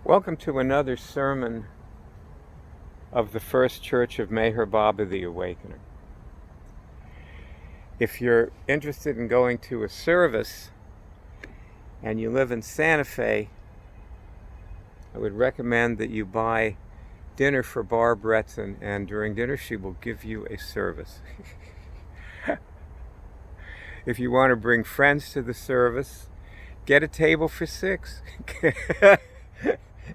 Welcome to another sermon of the First Church of Meher Baba the Awakener. If you're interested in going to a service and you live in Santa Fe, I would recommend that you buy dinner for Barb Retson, and during dinner she will give you a service. If you want to bring friends to the service, get a table for 6.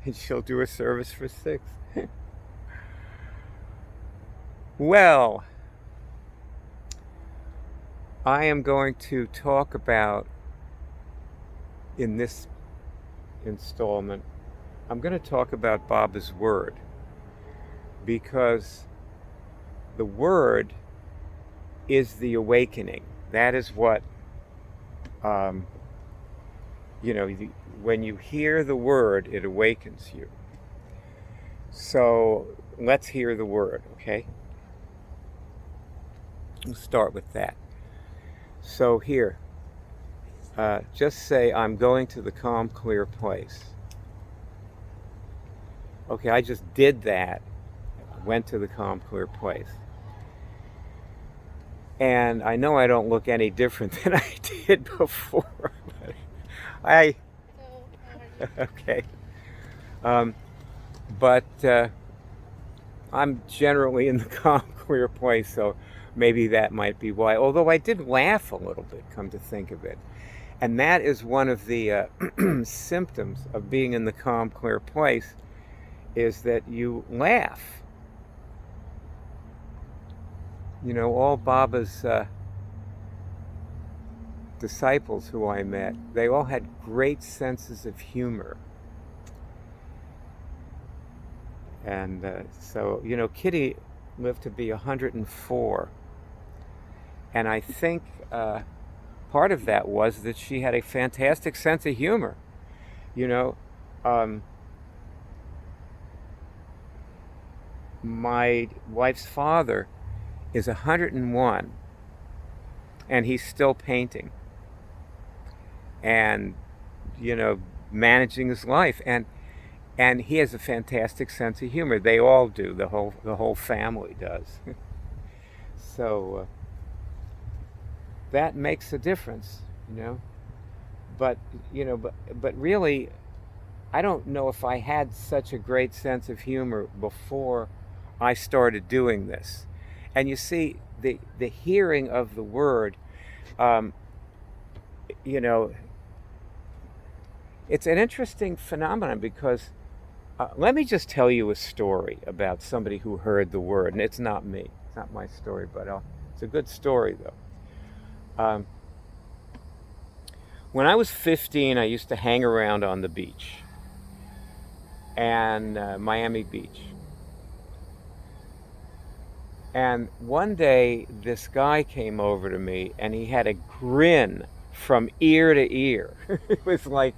And she'll do a service for 6. Well, I am going to talk about, in this installment, I'm going to talk about Baba's Word, because the Word is the awakening. That is what, when you hear the Word, it awakens you. So let's hear the Word, okay? We'll start with that. So here, just say, I'm going to the calm, clear place. Okay, I just did that. Went to the calm, clear place. And I know I don't look any different than I did before. Okay. But I'm generally in the calm, clear place, so maybe that might be why. Although I did laugh a little bit, come to think of it. And that is one of the symptoms of being in the calm, clear place, is that you laugh. You know, all Baba's disciples who I met, they all had great senses of humor. And so, Kitty lived to be 104. And I think part of that was that she had a fantastic sense of humor. My wife's father is 101, and he's still painting and, managing his life. And he has a fantastic sense of humor. They all do. The whole family does. So that makes a difference, But really, I don't know if I had such a great sense of humor before I started doing this. And you see, the hearing of the Word, it's an interesting phenomenon, because let me just tell you a story about somebody who heard the Word. And it's not me. It's not my story, but it's a good story, though. When I was 15, I used to hang around on the beach, and Miami Beach. And one day, this guy came over to me, and he had a grin from ear to ear. It was like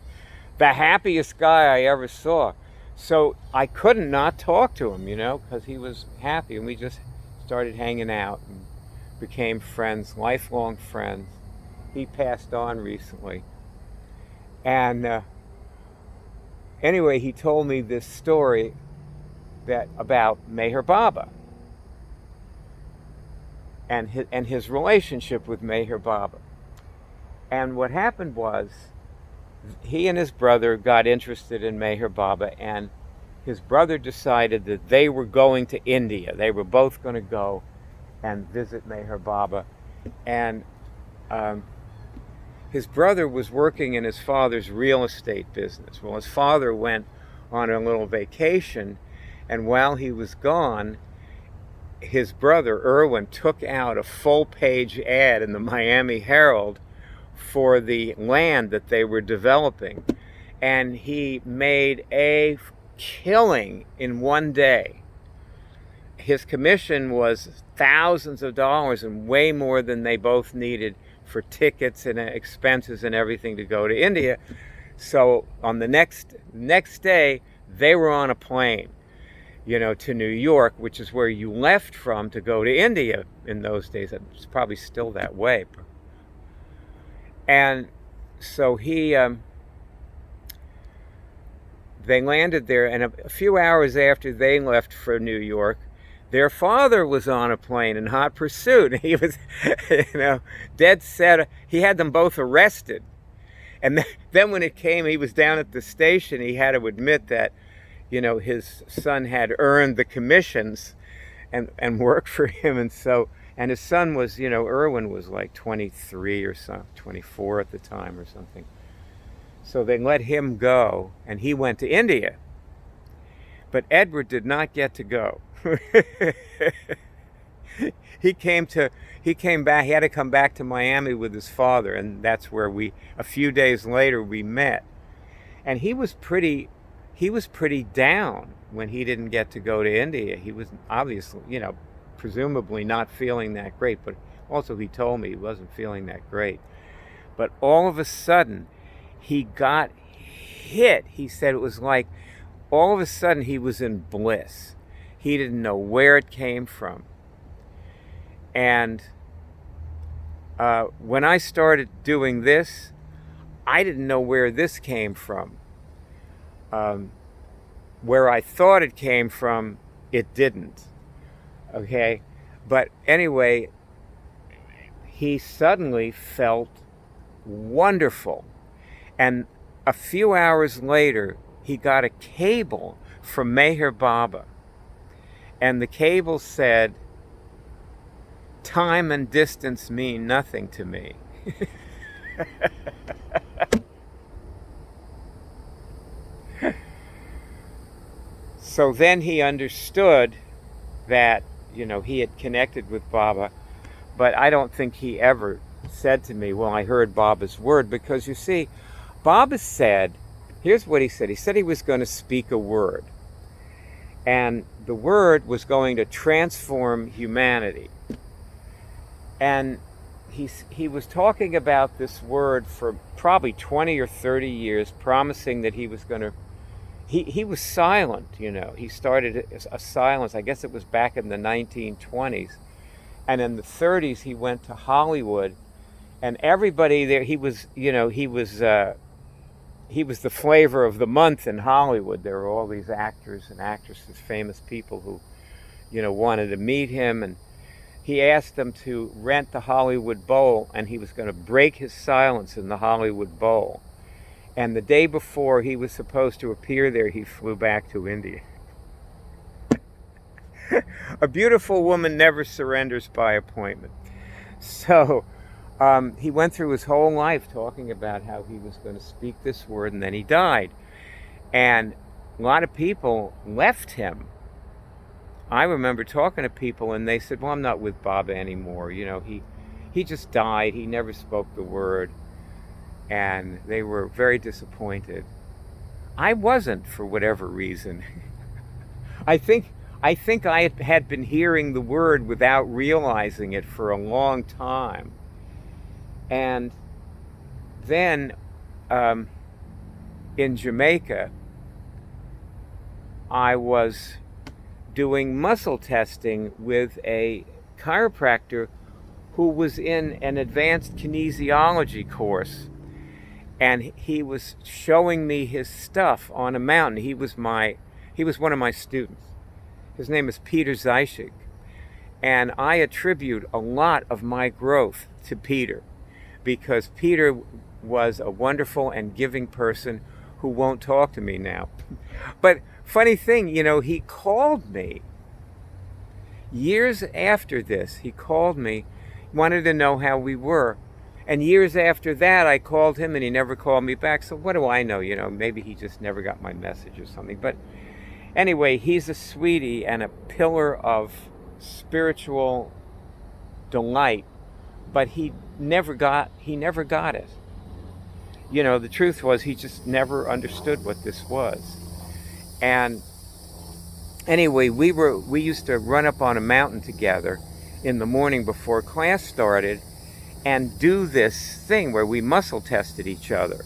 the happiest guy I ever saw. So I couldn't not talk to him, because he was happy. And we just started hanging out and became friends, lifelong friends. He passed on recently. And anyway, he told me this story about Meher Baba and his relationship with Meher Baba. And what happened was, he and his brother got interested in Meher Baba, and his brother decided that they were going to India. They were both going to go and visit Meher Baba. And his brother was working in his father's real estate business. Well, his father went on a little vacation, and while he was gone, his brother, Irwin, took out a full-page ad in the Miami Herald for the land that they were developing. And he made a killing in one day. His commission was thousands of dollars, and way more than they both needed for tickets and expenses and everything to go to India. So on the next day, they were on a plane, to New York, which is where you left from to go to India in those days. It's probably still that way. And so he they landed there, and a few hours after they left for New York, their father was on a plane in hot pursuit. He was, dead set. He had them both arrested. And then when it came, he was down at the station. He had to admit that, his son had earned the commissions and worked for him. And his son was, Irwin was like 23 or something, 24 at the time or something. So they let him go, and he went to India. But Edward did not get to go. He came back. He had to come back to Miami with his father, and that's where a few days later we met. And he was pretty down when he didn't get to go to India. He was obviously, presumably not feeling that great, but also he told me he wasn't feeling that great. But all of a sudden, he got hit. He said it was like all of a sudden he was in bliss. He didn't know where it came from. And when I started doing this, I didn't know where this came from. Where I thought it came from, it didn't. Okay? But anyway, he suddenly felt wonderful. And a few hours later, he got a cable from Meher Baba. And the cable said, "Time and distance mean nothing to me." So then he understood that, he had connected with Baba. But I don't think he ever said to me, well, I heard Baba's word. Because you see, Baba said, here's what he said. He said he was going to speak a word. And the word was going to transform humanity. And he was talking about this word for probably 20 or 30 years, promising that he was going to... He was silent, He started a silence. I guess it was back in the 1920s. And in the 30s, he went to Hollywood. And everybody there, he was the flavor of the month in Hollywood. There were all these actors and actresses, famous people who, wanted to meet him. And he asked them to rent the Hollywood Bowl, and he was going to break his silence in the Hollywood Bowl. And the day before he was supposed to appear there, he flew back to India. A beautiful woman never surrenders by appointment. So he went through his whole life talking about how he was going to speak this word, and then he died. And a lot of people left him. I remember talking to people, and they said, well, I'm not with Baba anymore. He just died. He never spoke the word. And they were very disappointed. I wasn't, for whatever reason. I think I had been hearing the word without realizing it for a long time. And then in Jamaica, I was doing muscle testing with a chiropractor who was in an advanced kinesiology course. And he was showing me his stuff on a mountain. He was one of my students. His name is Peter Zeichig. And I attribute a lot of my growth to Peter, because Peter was a wonderful and giving person who won't talk to me now. But funny thing, he called me. Years after this, he called me, wanted to know how we were. And years after that, I called him, and he never called me back. So what do I know? Maybe he just never got my message or something. But anyway, he's a sweetie and a pillar of spiritual delight. But he never got it. The truth was, he just never understood what this was. And anyway, we used to run up on a mountain together in the morning before class started and do this thing where we muscle tested each other.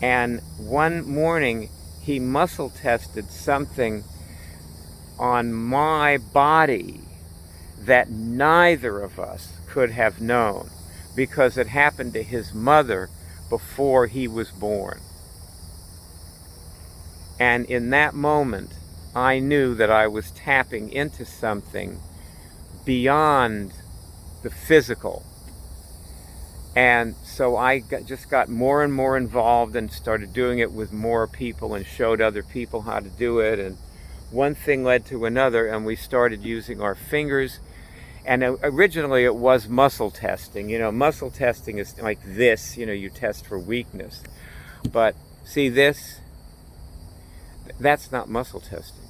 And one morning, he muscle tested something on my body that neither of us could have known, because it happened to his mother before he was born. And in that moment, I knew that I was tapping into something beyond the physical. And so I just got more and more involved and started doing it with more people and showed other people how to do it. And one thing led to another, and we started using our fingers. And originally it was muscle testing. You know, muscle testing is like this, you know, you test for weakness. But see this? That's not muscle testing.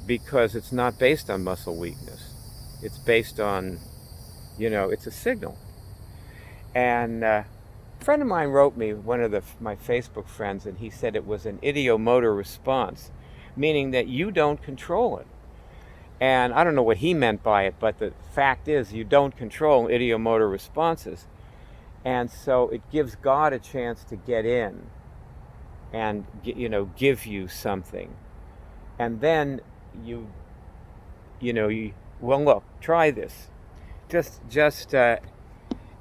Because it's not based on muscle weakness. It's based on, you know, it's a signal. And a friend of mine wrote me, one of my Facebook friends, and he said it was an ideomotor response, meaning that you don't control it. And I don't know what he meant by it, but the fact is you don't control ideomotor responses. And so it gives God a chance to get in and, you know, give you something. And then well, look, try this. Just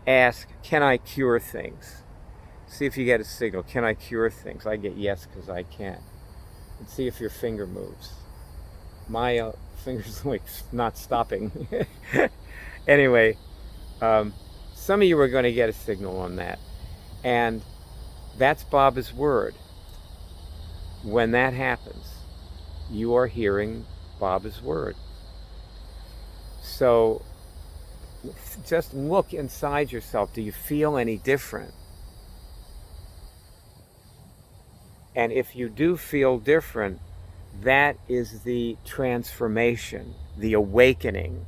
ask, can I cure things? See if you get a signal. Can I cure things? I get yes because I can. And see if your finger moves. My finger's like not stopping. Anyway, some of you are going to get a signal on that. And that's Baba's word. When that happens, you are hearing Baba's word. So just look inside yourself. Do you feel any different? And if you do feel different, that is the transformation, the awakening,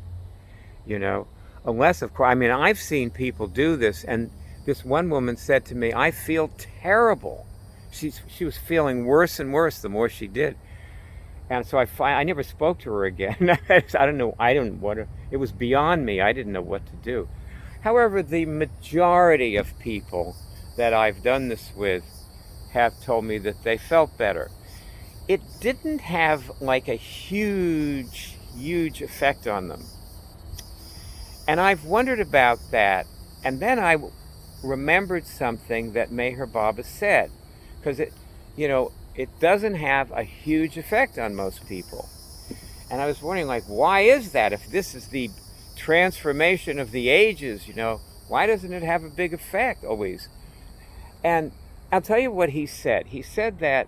you know. Unless, of course, I mean, I've seen people do this, and this one woman said to me, I feel terrible. She was feeling worse and worse the more she did. And so I never spoke to her again. I don't know. It was beyond me. I didn't know what to do. However, the majority of people that I've done this with have told me that they felt better. It didn't have like a huge effect on them. And I've wondered about that. And then I remembered something that Meher Baba said. Because it doesn't have a huge effect on most people. And I was wondering, like, why is that? If this is the transformation of the ages, why doesn't it have a big effect always? And I'll tell you what he said. He said that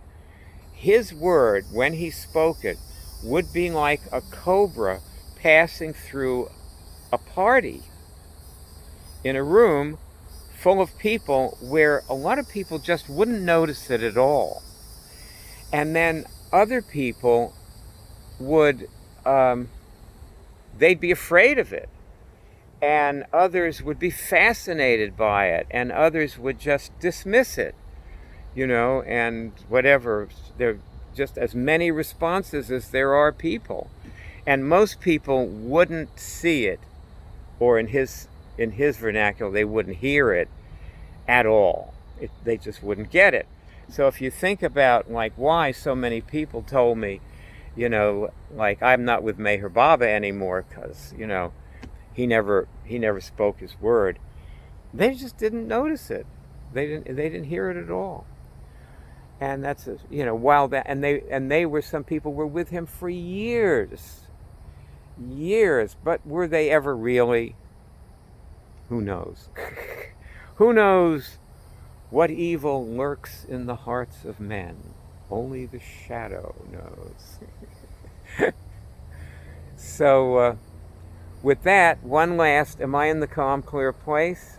his word, when he spoke it, would be like a cobra passing through a party in a room full of people where a lot of people just wouldn't notice it at all. And then other people would, they'd be afraid of it. And others would be fascinated by it. And others would just dismiss it, and whatever. There are just as many responses as there are people. And most people wouldn't see it, or in his vernacular, they wouldn't hear it at all. They just wouldn't get it. So if you think about like why so many people told me, like I'm not with Meher Baba anymore because, he never spoke his word. They just didn't notice it. They didn't hear it at all. And that's while that and they were, some people were with him for years, but were they ever really? Who knows? Who knows what evil lurks in the hearts of men? Only the shadow knows. So, with that, one last, am I in the calm, clear place?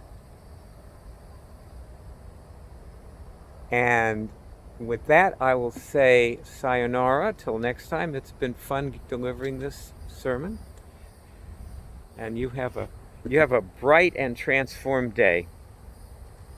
And with that, I will say sayonara till next time. It's been fun delivering this sermon. And you have a bright and transformed day.